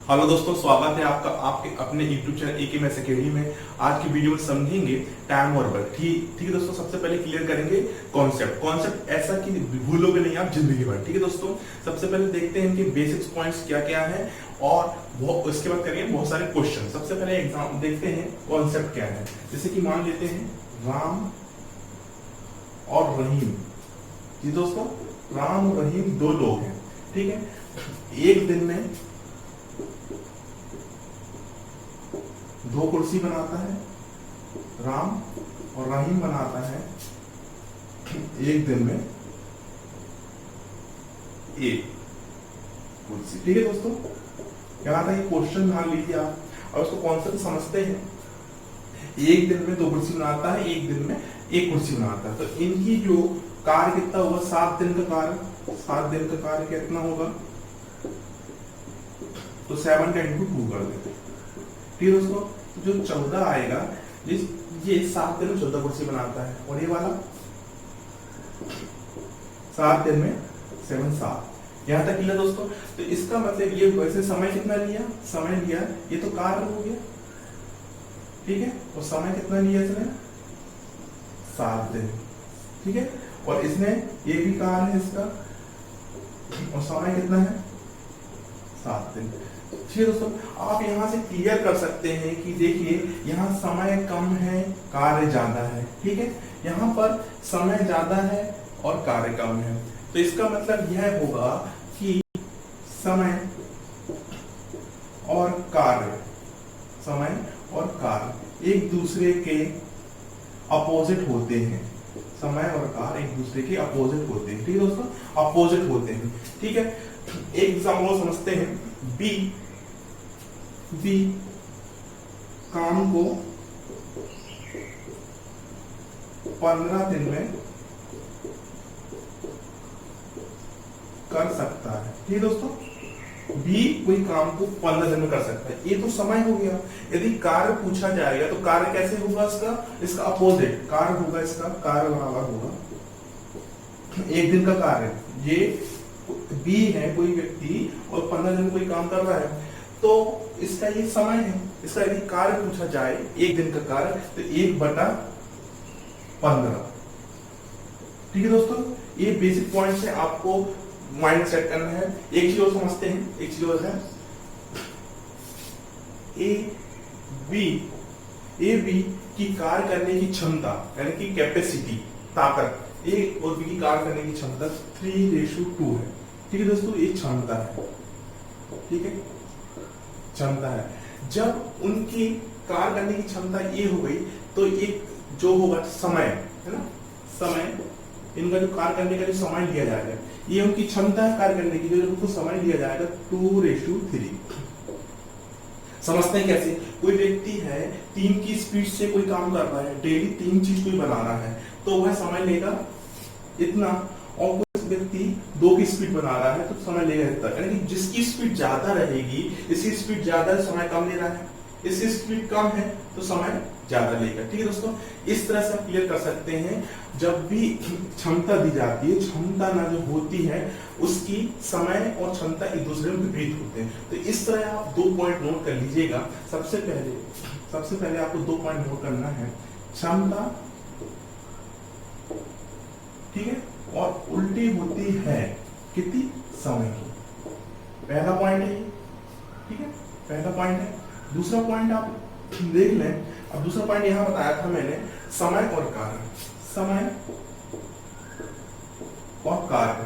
Hello दोस्तों, स्वागत है आपका आपके अपने YouTube चैनल AKMS अकेडमी में। आज की वीडियो में समझेंगे टाइम और वर्क। ठीक है दोस्तों, सबसे पहले क्लियर करेंगे कॉन्सेप्ट ऐसा कि भूलोगे नहीं आप जिंदगी भर। ठीक है दोस्तों, सबसे पहले देखते हैं कि बेसिक्स पॉइंट्स क्या क्या है और वो उसके बाद करेंगे बहुत सारे क्वेश्चन। सबसे पहले एग्जाम देखते हैं कॉन्सेप्ट क्या है। जैसे कि मान लेते हैं राम और रहीम। जी दोस्तों, राम और रहीम दो लोग हैं। ठीक है, एक दिन में दो कुर्सी बनाता है राम, और रहीम बनाता है एक दिन में एक कुर्सी। ठीक है दोस्तों, क्या था ये क्वेश्चन मान लीजिए आप, और उसको कॉन्सेप्ट समझते हैं। एक दिन में दो कुर्सी बनाता है, एक दिन में एक कुर्सी बनाता है, तो इनकी जो कार्य कितना होगा, 7 दिन का कार्य। 7 दिन का कार्य कितना होगा, तो 7 का इंटू 2 कर देते हैं। ठीक है दोस्तों, जो 14 आएगा, ये 7 दिन में 14 कुर्सी बनाता है, और ये वाला 7 दिन में 7। यहां तक क्लियर दोस्तों। तो इसका मतलब ये वैसे समय कितना लिया, समय लिया, ये तो कार्य हो गया। ठीक है, और समय कितना लिया इसने, 7 दिन। ठीक है, और इसने ये भी कार्य है इसका, और समय कितना है, 7 दिन। ठीक है दोस्तों, आप यहां से क्लियर कर सकते हैं कि देखिए यहां समय कम है, कार्य ज्यादा है। ठीक है, यहां पर समय ज्यादा है और कार्य कम है, तो इसका मतलब यह होगा कि समय और कार्य, समय और कार्य एक दूसरे के अपोजिट होते हैं। समय और कार्य एक दूसरे के अपोजिट होते हैं। ठीक है दोस्तों, अपोजिट होते हैं। ठीक है, एक एग्जाम्पल समझते हैं। बी काम को 15 दिन में कर सकता है। ठीक है दोस्तों, बी कोई काम को 15 दिन में कर सकता है, ये तो समय हो गया। यदि कार्य पूछा जाएगा तो कार्य कैसे होगा, इसका अपोजिट कार्य होगा, इसका कार्य बराबर होगा एक दिन का कार्य। ये बी है कोई व्यक्ति और 15 दिन में कोई काम कर रहा है, तो इसका ये समय है। इसका यदि कार्य पूछा जाए एक दिन का कार्य, तो 1/15। ठीक है दोस्तों, ये बेसिक पॉइंट्स है, आपको माइंड सेट करना है। एक चीज और समझते हैं, एक चीज और है ए बी की कार्य करने की क्षमता, यानी कि कैपेसिटी, ताकत। ए और बी की कार्य करने की क्षमता 3:2 है। ठीक है दोस्तों, ये क्षमता है। ठीक है, क्षमता है। जब उनकी कार्य करने की क्षमता ये हो गई, तो एक जो होगा समय है ना, समय, इनका जो कार्य करने का जो समय लिया जाएगा, ये उनकी क्षमता है कार्य करने की, जो उनको समय लिया जाएगा 2:3। समझते हैं कैसे। कोई व्यक्ति है 3 की स्पीड से कोई काम कर रहा है, डेली 3 चीज कोई बना रहा है, तो वह समय लेगा इतना, और कोई व्यक्ति 2 की स्पीड बना रहा है तो समय लेगा इतना। यानी कि जिसकी स्पीड ज्यादा रहेगी, इसकी स्पीड ज्यादा, समय कम ले रहा है, इसकी स्पीड कम है तो समय ज्यादा लेगा। ठीक है दोस्तों, इस तरह से आप क्लियर कर सकते हैं। जब भी क्षमता दी जाती है, क्षमता ना जो होती है उसकी समय और क्षमता एक दूसरे में विपरीत होते हैं। तो इस तरह आप 2 पॉइंट नोट कर लीजिएगा। सबसे पहले आपको 2 पॉइंट नोट करना है, क्षमता, ठीक है, और उल्टी होती है कितनी, समय की। पहला पॉइंट है, ठीक है, पहला पॉइंट है। दूसरा पॉइंट आप देख लें। अब दूसरा पॉइंट यहां बताया था मैंने, समय और कार्य। समय और कार्य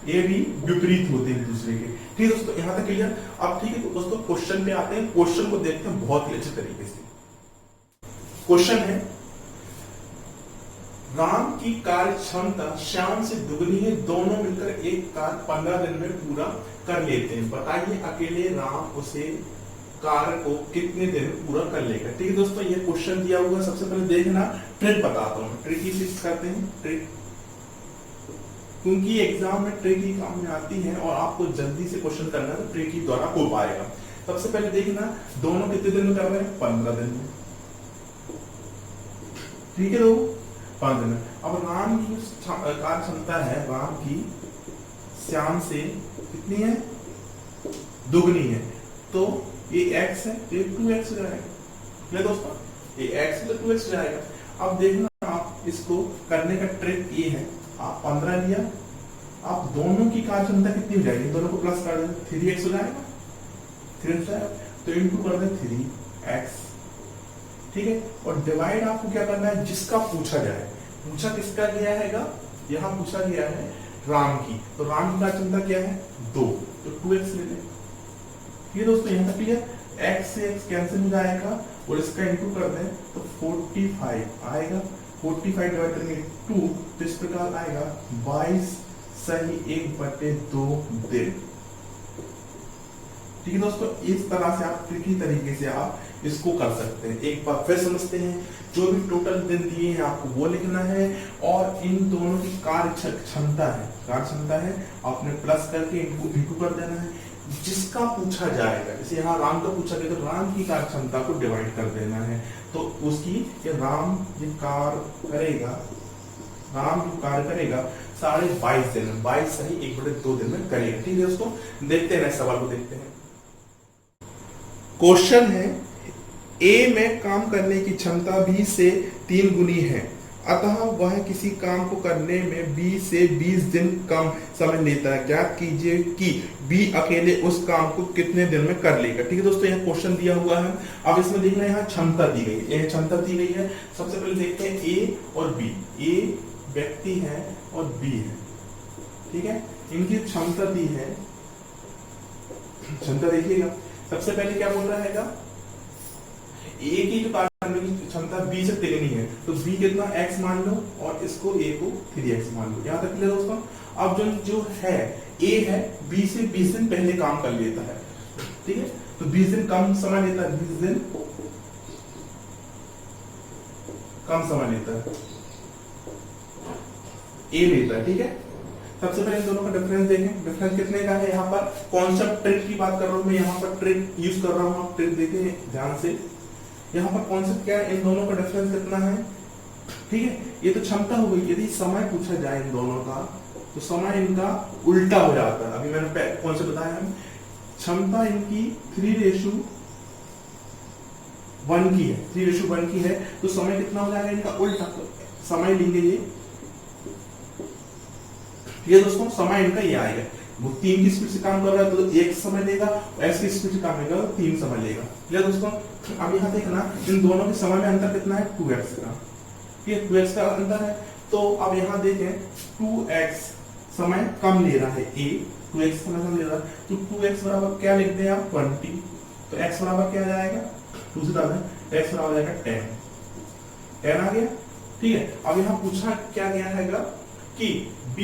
ये भी विपरीत होते हैं एक दूसरे के। ठीक है दोस्तों, यहां तक क्लियर। अब ठीक है दोस्तों, क्वेश्चन पे आते हैं। क्वेश्चन को देखते हैं बहुत ही अच्छे तरीके से। क्वेश्चन है, राम की कार्य क्षमता श्याम से दुगनी है, दोनों मिलकर एक कार्य 15 दिन में पूरा कर लेते हैं। बताइए अकेले राम उसे कार्य को कितने दिन में पूरा कर लेगा। ठीक है दोस्तों, ये क्वेश्चन दिया हुआ। सबसे पहले देखना, ट्रिक बताता हूँ। ट्रिक की चीज करते हैं, ट्रिक, क्योंकि एग्जाम में ट्रिक ही काम में आती है और आपको जल्दी से क्वेश्चन करना है, तो ट्रिक ही द्वारा हो पाएगा। सबसे पहले देखना, दोनों कितने दिन में कर रहे हैं, 15 दिन में। ठीक है दोस्तों, 15 दिन में। अब राम की कार्य क्षमता है, राम की श्याम से कितनी है, दुगनी है, तो ये x है तो ये 2x हो जाएगा। ठीक दोस्तों, ये x है तो 2x हो जाएगा। अब देखना आप इसको करने का ट्रिक ये है, आप 15 लिया, आप दोनों की कार्यक्षमता कितनी हो जाएगी, दोनों को प्लस कर दें 3x हो जाएगा, 3 हो जाएगा, तो इनटू कर दें 3x। ठीक है, और डिवाइड आपको क्या करना है, जिसका पूछा जाए। पूछा किसका गया हैगा, यहाँ पूछा गया है राम की, तो राम की कार्यक्षमता क्या है 2, तो 2x ले लें। ये दोस्तों यहाँ तक क्लियर, x से x कैंसिल हो जाएगा और इसका इंटू कर दें तो 45 आएगा, 45 डिवाइड करेंगे 2, तो इस प्रकार आएगा 22 सही 1/2 दिन। ठीक है दोस्तों, इस तरह से आप ट्रिकी तरीके से आप इसको कर सकते हैं। एक बार फिर समझते हैं, जो भी टोटल दिन दिए हैं आपको वो लिखना है, और इन दोनों की कार्य क्षमता है आपने प्लस करके इंटू कर देना है। जिसका पूछा जाएगा, जैसे यहाँ राम का पूछा गया तो राम की कार्य क्षमता को डिवाइड कर देना है, तो उसकी राम जो कार्य करेगा 22.5 दिन में, 22 सही 1/2 दिन में करेगा। ठीक है दोस्तों, देखते हैं सवाल को देखते हैं। क्वेश्चन है, ए में काम करने की क्षमता बी से 3 गुनी है, अतः वह किसी काम को करने में बी से 20 दिन कम समय लेता है। ज्ञात कीजिए कि बी अकेले उस काम को कितने दिन में कर लेगा। ठीक है दोस्तों, यहाँ क्वेश्चन दिया हुआ है। अब इसमें देखना है, यहाँ क्षमता दी गई है, क्षमता दी गई है। सबसे पहले देखते हैं ए और बी, ए व्यक्ति है और बी है। ठीक है, इनकी क्षमता दी है, क्षमता देखिएगा। सबसे पहले क्या बोल रहा है, ए की जो कार्य करने की क्षमता बी से तिगुनी है, तो बी कितना x मान लो और इसको ए को 3x मान लो। यहाँ तक क्लियर दोस्तों। अब जो है ए है बी से 20 दिन पहले काम कर लेता है। ठीक है, तो 20 दिन कम समय लेता है, 20 दिन कम समय लेता है, ए लेता है। ठीक है, सबसे पहले इन दोनों का डिफरेंस देखें। डिफरेंस कितने का है, यहाँ पर कॉन्सेप्ट ट्रिक की बात कर रहा हूं मैं, यहाँ पर ट्रिक यूज कर रहा हूँ, आप ट्रिक देखें ध्यान से। यहाँ पर कॉन्सेप्ट क्या है, इन दोनों का डिफरेंस कितना है। ठीक है, ये तो क्षमता हो गई। यदि समय पूछा जाए इन दोनों का, तो समय इनका उल्टा हो जाता है। अभी मैंने कौन से बताया, क्षमता इनकी 3:1 की है, 3:1 की है, तो समय कितना हो जाएगा इनका उल्टा, समय लेंगे ये दोस्तों, समय इनका ये आएगा। वो 3 की स्पीड से काम कर रहा है तो 1 समय लेगा, और s की स्पीड से काम करेगा तो 3 समय लेगा। ठीक है दोस्तों, अब यहाँ देखना इन दोनों के समय में अंतर कितना है, 2x का। ठीक है, 2x का अंतर है। तो अब यहाँ देखें 2x समय कम ले रहा है, a 2x समय कम ले रहा है, तो 2x बराबर क्या लिख दें आप 20, तो x बराबर क्या आ जाएगा, 2 से डाल दें, x बराबर आ जाएगा 10 आ गया। ठीक है, अब यहाँ पूछा क्या गया है कि B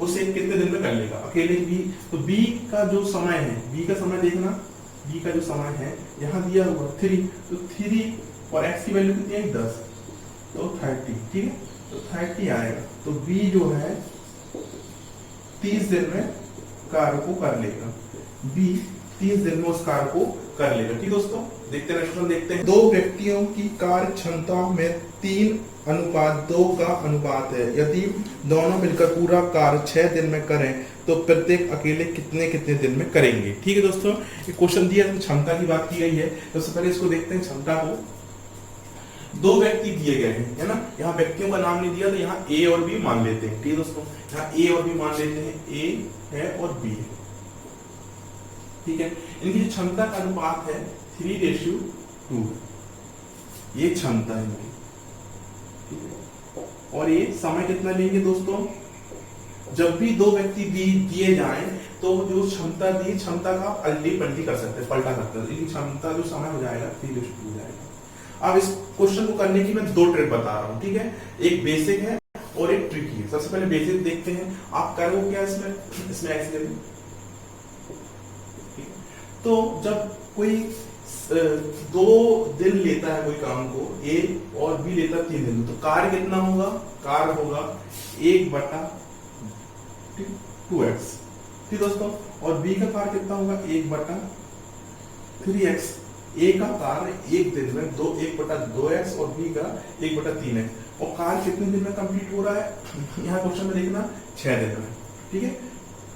उसे कितने दिन में कर लेगा अकेले B, तो B का जो समय है, B का समय देखना, B का जो समय है यहाँ दिया हुआ 3, तो 3 और x की वैल्यू कितनी है 10, तो 30। ठीक है, तो 30 आएगा, तो B जो है 30 दिन में कार्य को कर लेगा, B 30 दिन में उस कार्य को कर लेगा। ठीक दोस्तों, देखते हैं, देखते हैं। 2 व्यक्तियों की कार्य क्षमता में 3:2 का अनुपात है। यदि दोनों मिलकर पूरा कार्य 6 दिन में करें तो प्रत्येक अकेले कितने कितने दिन में करेंगे। ठीक है दोस्तों, ये क्वेश्चन दिया है, क्षमता की बात की गई है। तो सबसे पहले इसको देखते हैं, क्षमता को 2 व्यक्ति दिए गए हैं, है ना। यहाँ व्यक्तियों का नाम नहीं दिया, तो यहाँ ए और बी मान लेते हैं। ठीक है दोस्तों, यहाँ ए और बी मान लेते हैं, ए है और बी है। ठीक है, इनकी जो क्षमता का अनुपात है 3:2, ये क्षमता है इनकी। ठीक है, और ये समय कितना लेंगे दोस्तों, जब भी 2 व्यक्ति दिए जाएं तो जो क्षमता दी, क्षमता का अल्टी पलटी कर सकते हैं, पलटा सकते हैं। इनकी क्षमता जो समय हो जाएगा 3:2 हो जाएगा। अब इस क्वेश्चन को करने की मैं 2 ट्रिक बता रहा हूँ। ठीक है, एक बेसिक है और एक ट्रिकी है। सबसे पहले बेसिक देखते हैं, आप करोगे क्या इसमें एक्स ले, तो जब कोई 2 दिन लेता है कोई काम को, A और B लेता है 3 दिन, तो कार्य कितना होगा, कार्य होगा 1/2x। ठीक दोस्तों, और B का कार्य कितना होगा 1/3x। A का कार्य 1 दिन में 1/2x और B का 1/3x, और कार्य कितने दिन में कंप्लीट हो रहा है, यहाँ क्वेश्चन में देखना 6 दिन में। ठीक है,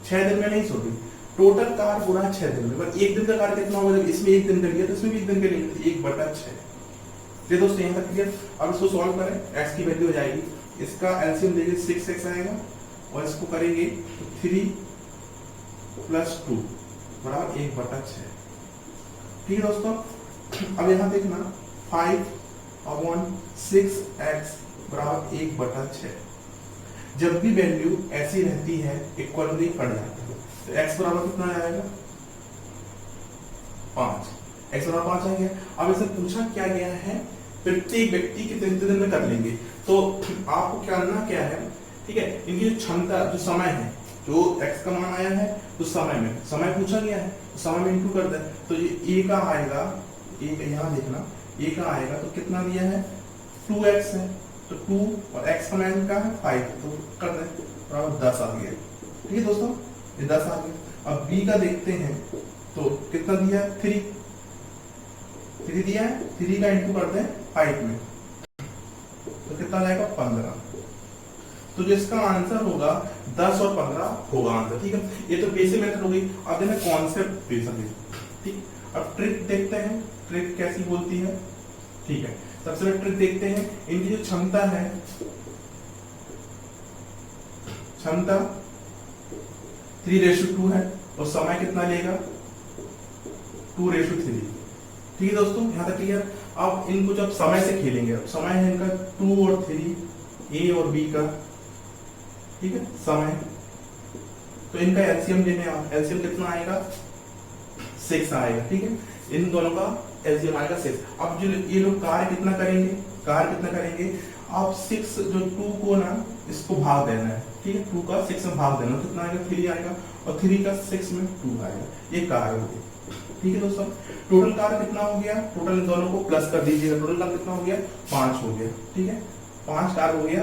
6 दिन में नहीं, सॉरी टोटल कार गुना 6 दिन में, पर एक दिन का कार कितना होगा, जब इसमें एक दिन का लिया तो इसमें भी एक दिन का लेंगे, 1/6। ये दोस्तों यहाँ तक क्लियर। अब इसको सॉल्व करें, x की वैल्यू हो जाएगी, इसका एलसीएम देंगे 6x आएगा, और इसको करेंगे तो 3 + 2 बराबर 1/6। ठीक है दोस्तों। अब यहाँ देखना 5/6x बराबर 1/6। जब भी वैल्यू ऐसी रहती है इक्वली कट जाता है, तो x बराबर कितना आएगा 5, x बराबर 5 आ गया। अब इसे पूछा क्या गया है, प्रत्येक व्यक्ति कितने दिन में कर लेंगे, तो आपको क्या करना क्या है, ठीक है, इनकी जो क्षमता, जो समय है, जो x का मान आया है तो समय में, समय पूछा गया है तो समय में इंटू कर दे, तो ये a का आएगा, यहाँ देखना a का आएगा तो कितना दिया है 2x है, तो 2 और x का मान का है 5, तो कर दे बराबर 10 आ गया। ठीक है दोस्तों, ये 10 आ गया। अब b का देखते हैं तो कितना दिया है 3 दिया है, 3 का इंटू करते हैं 5 में, तो कितना जाएगा 15। तो जिसका आंसर होगा 10 और 15 होगा आंसर। ठीक है, ये तो बेसिक मेथड हो गई। अब देना कॉन्सेप्ट बेसिक। ठीक, अब ट्रिक देखते हैं, ट्रिक कैसी बोलती है। ठीक है, सबसे पहले ट्रिक देखते हैं, इनकी जो क्षमता है, क्षमता 3:2 है, और समय कितना लेगा 2:3। ठीक है दोस्तों, यहां तक क्लियर। अब इनको जब समय से खेलेंगे, अब समय है इनका 2 और 3, ए और बी का, ठीक है, समय, तो इनका एलसीएम लेने, एलसीएम कितना आएगा 6 आएगा। ठीक है, इन दोनों का एलसीएम आएगा 6। अब जो ये लोग कार्य कितना करेंगे, आप 6 जो 2 को ना इसको भाग देना है। ठीक है, 2 का 6 में भाग देना, कितना आएगा 3 आएगा, और 3 का 6 में 2 आएगा, ये कार्य हो गया। ठीक है दोस्तों, टोटल कार्य कितना हो गया, टोटल इन दोनों को प्लस कर दीजिएगा, टोटल कार्य कितना हो गया 5 हो गया। ठीक है, 5 कार्य हो गया,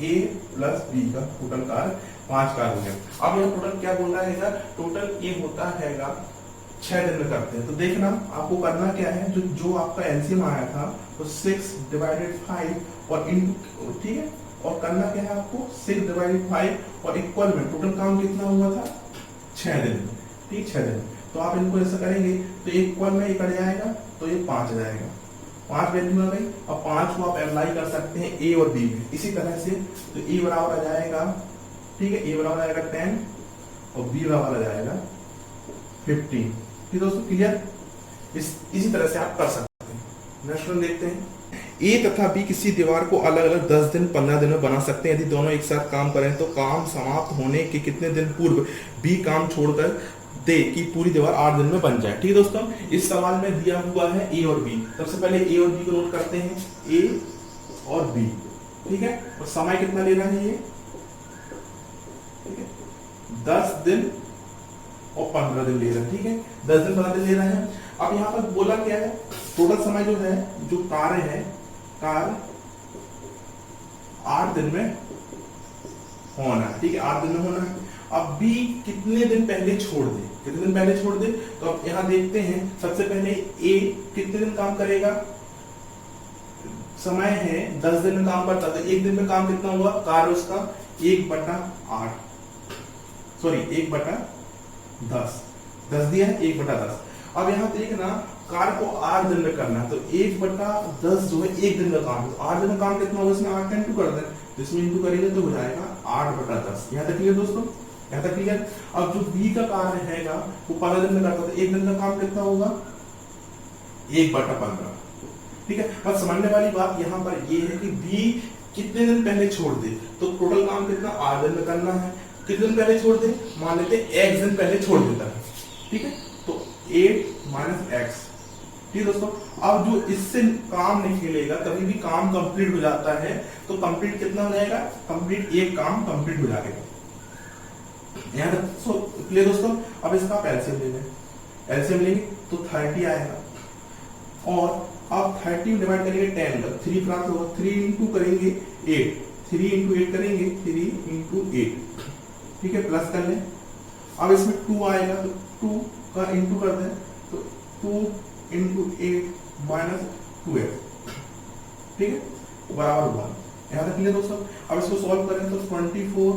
ए प्लस बी का टोटल कार्य 5 कार्य हो गया। अब यह टोटल क्या बोल रहा है, टोटल ये होता है 6 दिन में करते हैं। तो देखना आपको करना क्या है, जो आपका एलसीएम आया था तो 6/5 और इंटू, ठीक है, और करना क्या है आपको 6/5 और इक्वल में टोटल काम कितना हुआ था 6 दिन में। ठीक, 6 दिन। तो आप इनको ऐसा करेंगे तो इक्वल में ये कट जाएगा, तो ये 5 आ जाएगा, 5 वैल्यू आ गई। अब 5 को आप अप्लाई कर सकते हैं ए और बी में इसी तरह से, तो ए बराबर आ जाएगा, ठीक है, ए बराबर आ जाएगा 10 और बी बराबर आ जाएगा 15। ठीक दोस्तों, क्लियर। इसी तरह से आप कर सकते हैं। नेक्स्ट वन देखते हैं, ए तथा बी किसी दीवार को अलग अलग 10 दिन 15 दिन में बना सकते हैं। यदि दोनों एक साथ काम करें तो काम समाप्त होने के कितने दिन पूर्व बी काम छोड़कर दे कि पूरी दीवार 8 दिन में बन जाए। ठीक है दोस्तों, इस सवाल में दिया हुआ है ए और बी। सबसे पहले ए और बी को नोट करते हैं, ए और बी। ठीक है, और समय कितना ले रहा है ये, ठीक है, 10 दिन और 15 दिन ले रहा है। ठीक है, 10 दिन 15 दिन ले रहा है। अब यहाँ पर बोला क्या है, टोटल समय जो है, जो कार्य है, कार्य 8 दिन में होना है। ठीक है, 8 दिन में होना है। अब बी कितने दिन पहले छोड़ दे, कितने दिन पहले छोड़ दे, तो अब यहाँ देखते हैं। सबसे पहले ए कितने दिन काम करेगा, समय है 10 दिन में काम करता, तो 1 दिन में काम कितना हुआ, कार्य उसका 1/8, सॉरी 1/10, 10 दिया है 1/10। अब यहाँ देखना कार्य को 8 दिन में करना है, तो 1/10 जो है 1 दिन का काम है, 8 दिन का काम कितना होगा, इसमें 8 का इंटू कर दें, तो इसमें इंटू करेंगे तो हो जाएगा 8/10। यहाँ तक क्लियर दोस्तों, यहाँ तक क्लियर। अब जो बी का कार्य है वो 15 दिन में करता है, तो 1 दिन का काम कितना होगा 1/15। ठीक है, बस समझने वाली बात यहाँ पर ये है कि बी कितने दिन पहले छोड़ दे, तो टोटल काम कितना 8 दिन में करना है। कितने दिन पहले छोड़ दे, मान लेते 1 दिन पहले छोड़ देता है। ठीक है, तो 8 - x। ठीक है दोस्तों, अब जो इससे काम निकलेगा, कभी भी काम कंप्लीट हो जाता है तो कंप्लीट कितना हो जाएगा, कंप्लीट एक काम कंप्लीट हो जाएगा। यहाँ तक क्लियर दोस्तों। अब इसका आप एलसीएम ले लें, एलसीएम लेंगे तो 30 आएगा, और अब 30 डिवाइड करेंगे 10 का 3 प्राप्त होगा, 3 इंटू करेंगे 8, 3 इंटू 8 करेंगे, 3 इंटू 8। ठीक है, प्लस कर लें। अब इसमें 2 आएगा, तो 2 का इंटू कर दें, तो 2 इंटू 8 - 2x। ठीक है, बराबर 1। यहाँ तक क्लियर दोस्तों। अब इसको सॉल्व करें तो 24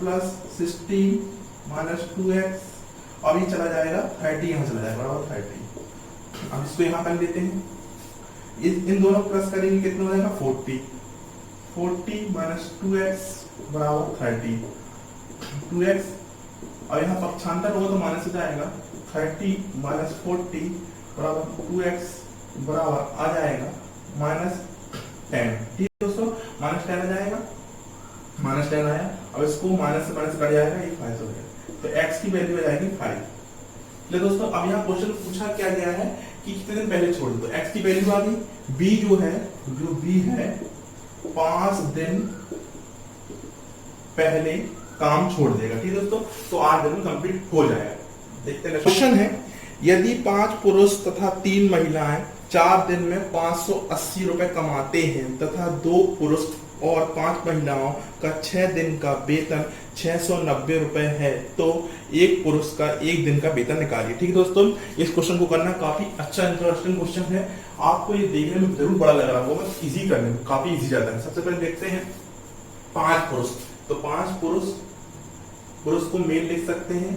+ 16 माइनस 2x, अब ये चला जाएगा 30, यहाँ चला जाएगा बराबर 30। अब इसको यहाँ कर लेते हैं, इन दोनों प्लस करेंगे कितना हो जाएगा 40 माइनस 2x बराबर 30, 2x, और यहाँ पक्षांतर होगा तो माइनस हो जाएगा 30 माइनस 40 बराबर 2x बराबर आ जाएगा -10। ठीक है दोस्तों, -10 आ जाएगा, -10 आया। अब इसको माइनस से माइनस कट जाएगा, ये 5 हो गया, तो x की वैल्यू आ जाएगी 5। चलिए दोस्तों, अब यहाँ क्वेश्चन पूछा क्या गया है कि कितने दिन पहले छोड़ दो, तो x की वैल्यू आ गई, b जो b है 5 दिन पहले काम छोड़ देगा। ठीक है दोस्तों, तो 8 दिन में कंप्लीट हो जाएगा। देखते हैं क्वेश्चन है, यदि 5 पुरुष तथा 3 महिलाएं 4 दिन में 580 रुपए कमाते हैं तथा 2 पुरुष और 5 महिलाओं का 6 दिन का वेतन 690 रुपए है, तो एक पुरुष का 1 दिन का वेतन निकालिए। ठीक है दोस्तों, इस क्वेश्चन को करना काफी अच्छा इंटरेस्टिंग क्वेश्चन है। आपको ये देखने में जरूर बड़ा लग रहा होगा, बस इजी करने में काफी इजी जाता है। सबसे पहले देखते हैं 5 पुरुष, तो 5 पुरुष को मेल लिख सकते हैं,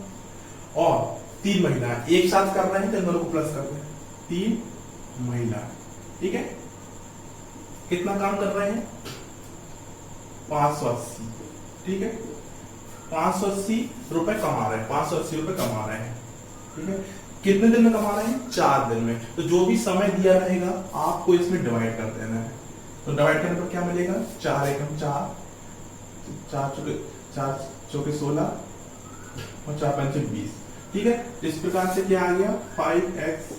और 3 महिलाएं एक साथ कर रहे हैं तो इन दोनों को प्लस करते हैं, 3 महिला। ठीक है, कितना काम कर रहे हैं 580। ठीक है, 580 रुपए कमा रहे हैं, 580 रुपए कमा रहे हैं। ठीक है, कितने दिन में कमा रहे हैं 4 दिन में, तो जो भी समय दिया रहेगा आपको इसमें डिवाइड कर देना है। तो डिवाइड करने पर क्या मिलेगा, 4 एकम 4, 4 चौके 16 और 4 पंचे 20। ठीक है, इस प्रकार से क्या आ गया 5x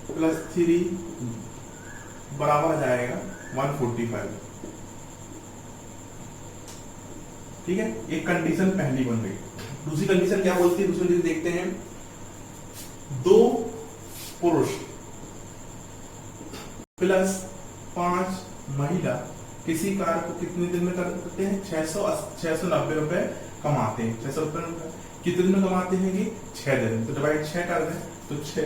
प्लस 3 बराबर आ जाएगा 145। ठीक है, एक कंडीशन पहली बन गई। दूसरी कंडीशन क्या बोलती है, दूसरी कंडीशन देखते हैं, 2 पुरुष प्लस 5 महिला किसी कार्य को कितने दिन में कर सकते हैं, 690 रुपए कमाते हैं। 600 रुपए कितने दिन में कमाते हैं कि 6 दिन, तो डिवाइड 6 कर दें, तो 6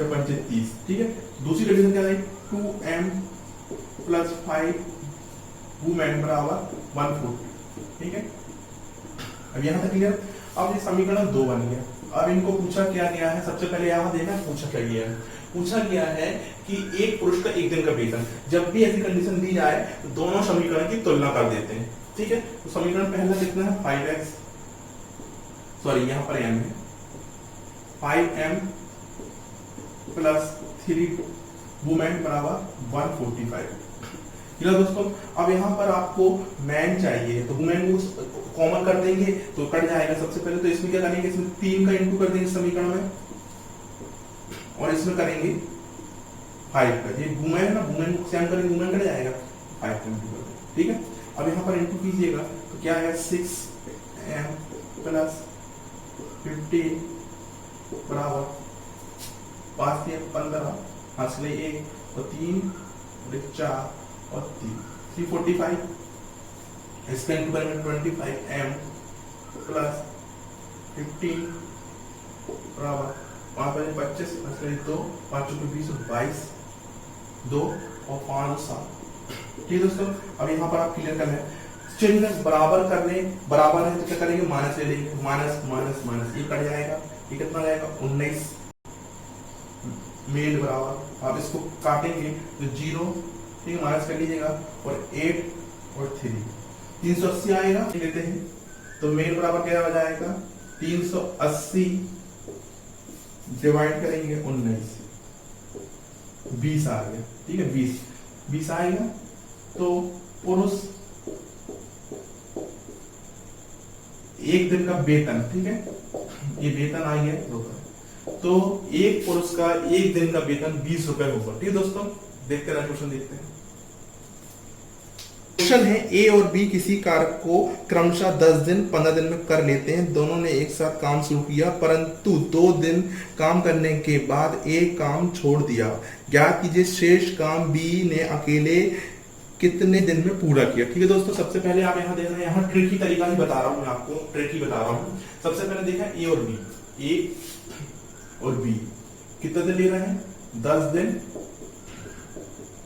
पंचे 30। ठीक है, दूसरी कंडीशन क्या है, 2m प्लस 5 वुमेन बराबर 140। ठीक है, अब यहां तक क्लियर। अब ये समीकरण 2 बन गया। अब इनको पूछा क्या गया है, सबसे पहले यहां देखना पूछा क्या गया है, पूछा गया है कि एक पुरुष का 1 दिन का वेतन। जब भी ऐसी कंडीशन दी जाए तो दोनों समीकरण की तुलना कर देते हैं। ठीक है, तो समीकरण पहला कितना है 5x, सॉरी यहां पर m है, 5m प्लस 3 वुमेन बराबर 145। ठीक है दोस्तों, अब यहाँ पर आपको मैन चाहिए, तो वुमेन को कॉमन कर देंगे तो कट जाएगा। सबसे पहले तो इसमें क्या करेंगे, इसमें 3 का इंटू कर देंगे समीकरण में, और इसमें करेंगे 5 का। ये वुमेन ना, वुमेन को सेम करेंगे, वुमेन कट जाएगा, 5 का इंटू कर देंगे। ठीक है, अब यहाँ पर इंटू कीजिएगा तो क्या है 6m प्लस 15 बराबर 5 या 15, हासिल 1 और 3 और 4 और 345। इसका इंटू करेंगे 25m प्लस 15 बराबर 5 25 हासिल 2, 5 चौके 20 और 22, 2 और 5 7। ठीक है दोस्तों, अब यहाँ पर आप क्लियर कर लें, चिन्ह बराबर करने, बराबर है तो क्या करेंगे माइनस ले लेंगे, माइनस माइनस माइनस, ये कट जाएगा, ये कितना जाएगा 19 मेल बराबर। आप इसको काटेंगे तो 0, ठीक है, माइनस कर लीजिएगा, और 8 और 3 380 आएगा। लेते हैं तो मेल बराबर क्या हो जाएगा 380 डिवाइड करेंगे 19, 20 आ गया। ठीक है, 20 आएगा, तो पुरुष 1 दिन का वेतन, ठीक है, ये वेतन आ गया रुपए, तो एक पुरुष का 1 दिन का वेतन 20 रुपए होगा। ठीक है दोस्तों, देखते रहे क्वेश्चन देखते हैं। क्वेश्चन है, ए और बी किसी कार्य को क्रमशः 10 दिन 15 दिन में कर लेते हैं। दोनों ने एक साथ काम शुरू किया, परंतु 2 दिन काम करने के बाद ए काम छोड़ दिया। ज्ञात कीजिए शेष काम बी ने अकेले कितने दिन में पूरा किया। ठीक है दोस्तों, सबसे पहले आप यहाँ देखना, यहाँ ट्रिकी तरीका ही बता रहा हूँ मैं आपको, ट्रिकी बता रहा हूँ। सबसे पहले देखा ए और बी कितने दिन ले रहे हैं 10 दिन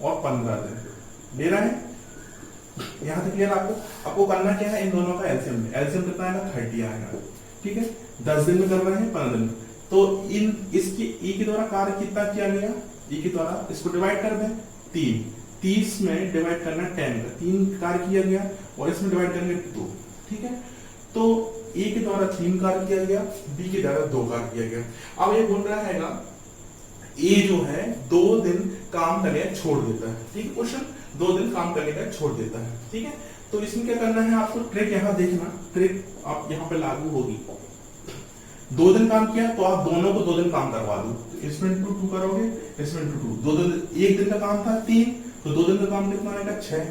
और 15 दिन ले रहे हैं। यहाँ तक क्लियर आपको? आपको करना क्या है, इन दोनों का एलसीएम। एलसीएम कितना आएगा, 30 आएगा। ठीक है, 10 दिन में कर रहे हैं, 15 दिन में। तो इन इसकी ई के द्वारा कार्य कितना किया गया, ई के द्वारा इसको डिवाइड कर दें 3, 30 में डिवाइड करना 10 का 3 कार्य किया गया, और इसमें डिवाइड करेंगे 2। ठीक है, तो ए के द्वारा 3 कार्य किया गया, बी के द्वारा 2 कार्य किया गया। अब ये बोल रहा है ए जो है 2 दिन काम करने छोड़ देता है। ठीक है, क्वेश्चन 2 दिन काम करने का छोड़ देता है। ठीक है, तो इसमें क्या करना है आपको, ट्रिक यहाँ देखना, ट्रिक आप यहाँ पे लागू होगी। 2 दिन काम किया तो आप दोनों को 2 दिन काम करवा दो, तो इसमें इंटू 2 करोगे, इसमें इंटू 2। 2 दिन, 1 दिन का काम था 3, तो 2 दिन का काम कितना आएगा, 6।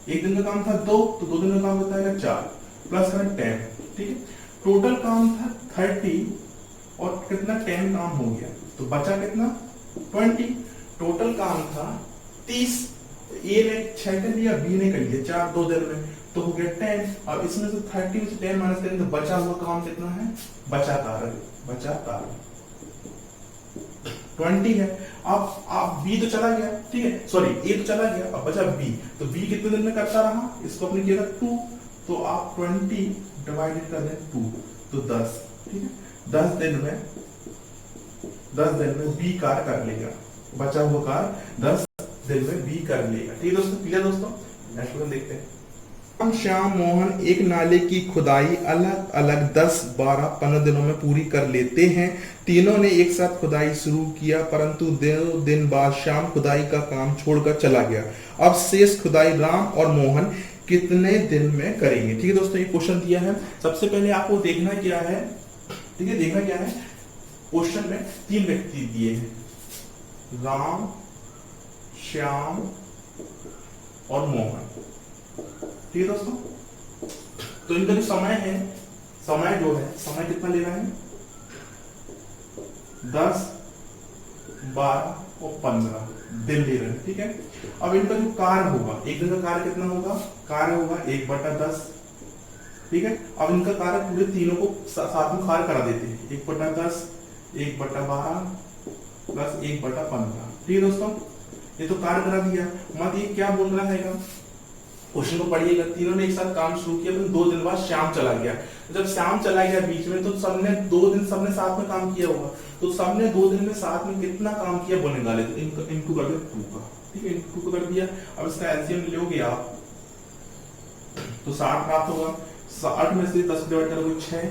1 दिन का काम था 2, तो 2 दिन का काम कितना आएगा, 4, प्लस करें 10। ठीक है, टोटल काम था 30 और कितना 10 काम हो गया, तो बचा कितना 20। टोटल काम था 30, ए ने 6 कर लिया, बी ने कर लिया 4 2 दिन में, तो हो गया 10। अब इसमें से 30 में से 10 माइनस करेंगे तो बचा हुआ काम कितना है, बचा कार्य 20 है। अब बी तो चला गया, ठीक है, सॉरी ए तो चला गया, अब बचा बी। तो बी कितने दिन में करता रहा, इसको अपने किया था 2, तो आप 20 डिवाइडेड कर दें 2, तो 10। ठीक है, 10 दिन में बी कार्य कर लेगा, बचा हुआ कार्य 10 दिन में बी कर लेगा। ठीक है दोस्तों, क्लियर दोस्तों? नेक्स्ट क्वेश्चन देखते हैं। श्याम मोहन एक नाले की खुदाई अलग अलग 10, 12, 15 दिनों में पूरी कर लेते हैं। तीनों ने एक साथ खुदाई शुरू किया, परंतु 2 दिन बाद श्याम खुदाई का काम छोड़कर चला गया। अब शेष खुदाई राम और मोहन कितने दिन में करेंगे? ठीक है दोस्तों, ये क्वेश्चन दिया है। सबसे पहले आपको देखना क्या है, ठीक है, देखना क्या है, क्वेश्चन में 3 व्यक्ति दिए हैं, राम, श्याम और मोहन। ठीक है दोस्तों, तो इनका जो समय है, समय कितना ले रहा है, 10, 12 और 15 दिन ले रहे हैं। ठीक है, अब इनका जो कार्य होगा, एक दिन का कार्य कितना होगा, कार्य होगा 1/10। ठीक है, अब इनका कार्य पूरे तीनों को साथ में कार्य करा देते हैं, 1/10, 1/12 प्लस 1/15। ठीक है दोस्तों, ये तो कार्य करा दिया। मत ये क्या बोल रहा है, क्वेश्चन को पढ़िएगा। तीनों ने एक साथ काम शुरू किया, फिर 2 दिन बाद श्याम चला गया। जब श्याम चला गया बीच में, तो सबने 2 दिन सबने साथ में काम किया होगा, तो सबने 2 दिन में साथ में कितना काम किया वो निकाले, तो इनटू कर दे 2 का। ठीक है, इनटू को कर दिया। अब इसका एलसीएम लोगे आप तो 60 प्राप्त होगा। 60 में से 10 डिवाइड करोगे 6,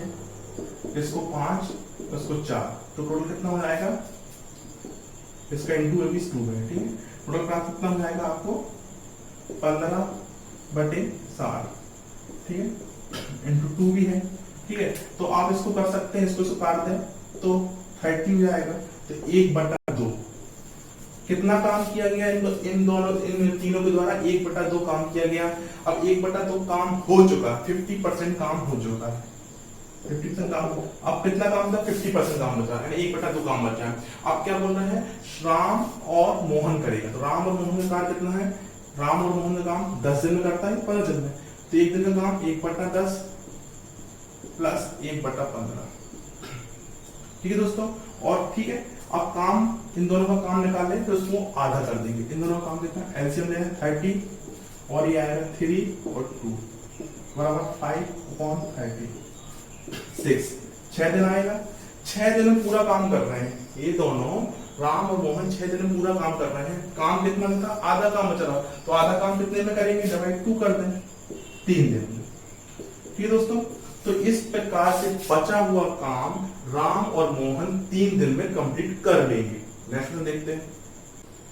इसको 5, इसको 4, तो टोटल कितना हो जाएगा, इसका इंटू 2 है। ठीक है, टोटल प्राप्त कितना हो जाएगा आपको, 15/60। ठीक है, इंटू 2 भी है। ठीक है, तो आप इसको कर सकते हैं, इसको काट दें तो 30 हो जाएगा। तो 1/2 कितना काम किया गया, इन तीनों के द्वारा 1/2 काम किया गया। अब 1/2 काम हो चुका, 50% काम हो चुका है, 50% काम। अब कितना काम था, 50% काम बचा, यानी 1/2 काम बचा है। अब क्या बोल रहे हैं, राम और मोहन करेगा, तो राम और मोहन का कार्य कितना है, राम और मोहन का काम 10 दिन में करता है, 15 दिन में, तो 1 दिन का काम 1/10 प्लस 1/15। ठीक है दोस्तों, और ठीक है, अब काम इन दोनों का काम निकाल लें तो उसको आधा कर देंगे। इन दोनों का काम कितना, एलसीएम लेना 30 और ये आएगा 3 और 2 बराबर 5/30, 6 दिन आएगा। 6 दिन में पूरा काम कर रहे हैं ये दोनों, राम और मोहन 6 दिन में पूरा काम कर रहे हैं। काम कितना था, आधा काम बचा रहा, तो आधा काम कितने में करेंगे, डिवाइड 2 कर दें, 3 दिन में। ठीक है दोस्तों, तो इस प्रकार से बचा हुआ काम राम और मोहन 3 दिन में कंप्लीट कर लेंगे। नेक्स्ट में देखते हैं,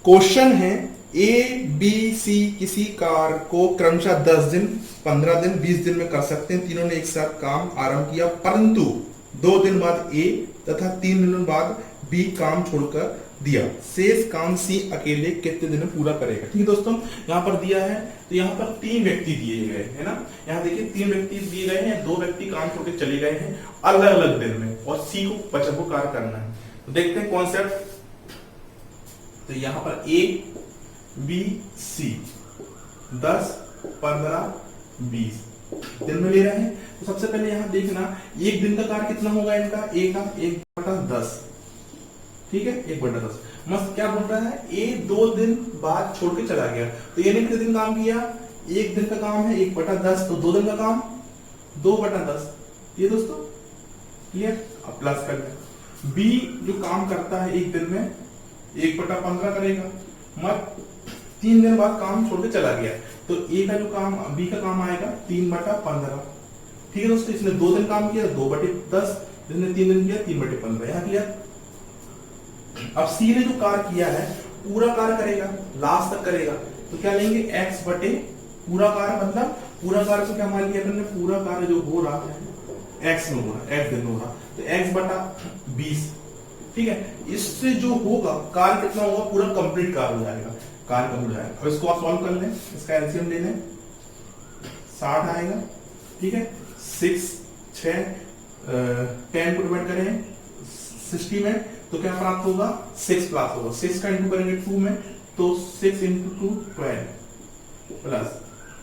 क्वेश्चन है ए बी सी किसी कार्य को क्रमशः 10 दिन, 15 दिन, 20 दिन में कर सकते हैं। तीनों ने एक साथ काम आरंभ किया, परंतु 2 दिन बाद ए तथा 3 दिन बाद बी काम छोड़कर दिया। शेष काम सी अकेले कितने दिन में पूरा करेगा? ठीक है दोस्तों, यहाँ पर दिया है, तो यहाँ पर 3 व्यक्ति दिए गए है ना। यहाँ देखिए 3 व्यक्ति दिए गए हैं, 2 व्यक्ति काम छोड़ के चले गए हैं अलग अलग दिन में, और सी को बचा को कार्य करना है। तो देखते हैं कॉन्सेप्ट। तो यहाँ पर ए बी सी 10, 15, 20 दिन में ले रहे हैं। तो सबसे पहले यहाँ देखना, एक दिन का कार्य कितना होगा इनका, ए का 1/10। ठीक है, 1/10 मस्त। क्या बोल रहा है, ए 2 दिन बाद छोड़ के चला गया, तो ये कितने दिन काम किया, एक दिन का काम है 1/10, तो 2 दिन का काम 2/10। ये दोस्तों क्लियर, अब प्लस कर लें। बी जो काम करता है एक दिन में 1/15 करेगा, मत 3 दिन बाद काम छोड़ के चला गया, तो ए का जो काम, बी का काम आएगा 3/15। ठीक है दोस्तों, इसने 2 दिन काम किया 2/10, इसने 3 दिन किया 3/15। यहाँ क्लियर। अब सी ने जो कार्य किया है पूरा कार्य करेगा, लास्ट तक करेगा, तो क्या लेंगे x बटे पूरा कार्य, मतलब पूरा कार्य को क्या मान लिया हमने, पूरा कार्य जो हो रहा है x में हो रहा है, x दिन हो रहा, तो x/20। ठीक है, इससे जो होगा कार्य कितना होगा, पूरा कंप्लीट कार्य हो जाएगा, कार्य कंप्लीट हो जाएगा। अब इसको आप सॉल्व कर लें, इसका एलसीएम ले लें, 60 आएगा। ठीक है, 6 6 10 को डिवाइड करें 60 में, तो क्या प्राप्त होगा 6 प्लस होगा, 6 का इंटू करेंगे 2 में, तो 6 × 2 12 प्लस,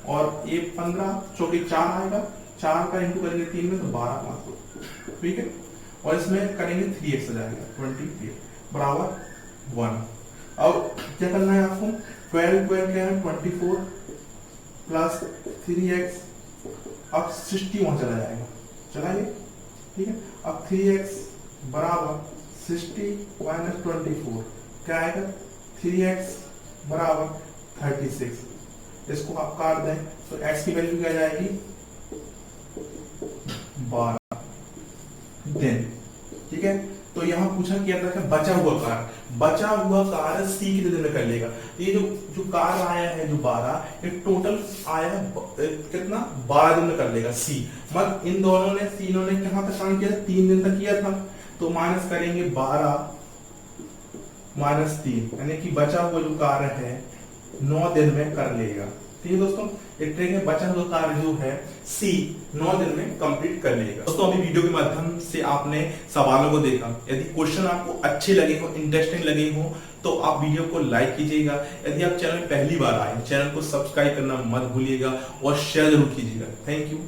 और ये 15 चौके 4 आएगा, 4 का इंटू करेंगे 3 में, तो 12 प्लस होगा। ठीक है, और इसमें करेंगे 3x आ जाएगा, 23 बराबर 1। अब क्या करना है आपको, 12 क्या है 24 प्लस 3x, अब 60 वहां चला जाएगा, चलाइए। ठीक है, अब 3x बराबर 60 माइनस 24 क्या आएगा, 3x बराबर 36। इसको आप काट दें तो x की वैल्यू क्या जाएगी 12 दिन। ठीक है, तो यहां पूछा क्या था, बचा हुआ कार्य सी कितने दिन में कर लेगा। ये जो कार्य आया है जो 12, ये टोटल आया कितना 12 दिन में कर लेगा सी। मत इन दोनों ने, तीनों ने कहां तक काम किया, 3 दिन तक किया था, तो माइनस करेंगे 12 माइनस 3, यानी कि बचा हुआ जो कार्य है 9 दिन में कर लेगा। ठीक है दोस्तों, एक ट्रेन में बचा हुआ कार्य जो है सी 9 दिन में कंप्लीट कर लेगा। दोस्तों अभी वीडियो के माध्यम से आपने सवालों को देखा, यदि क्वेश्चन आपको अच्छे लगे हो, इंटरेस्टिंग लगे हो, तो आप वीडियो को लाइक कीजिएगा। यदि आप चैनल में पहली बार आए, चैनल को सब्सक्राइब करना मत भूलिएगा और शेयर जरूर कीजिएगा। Thank you.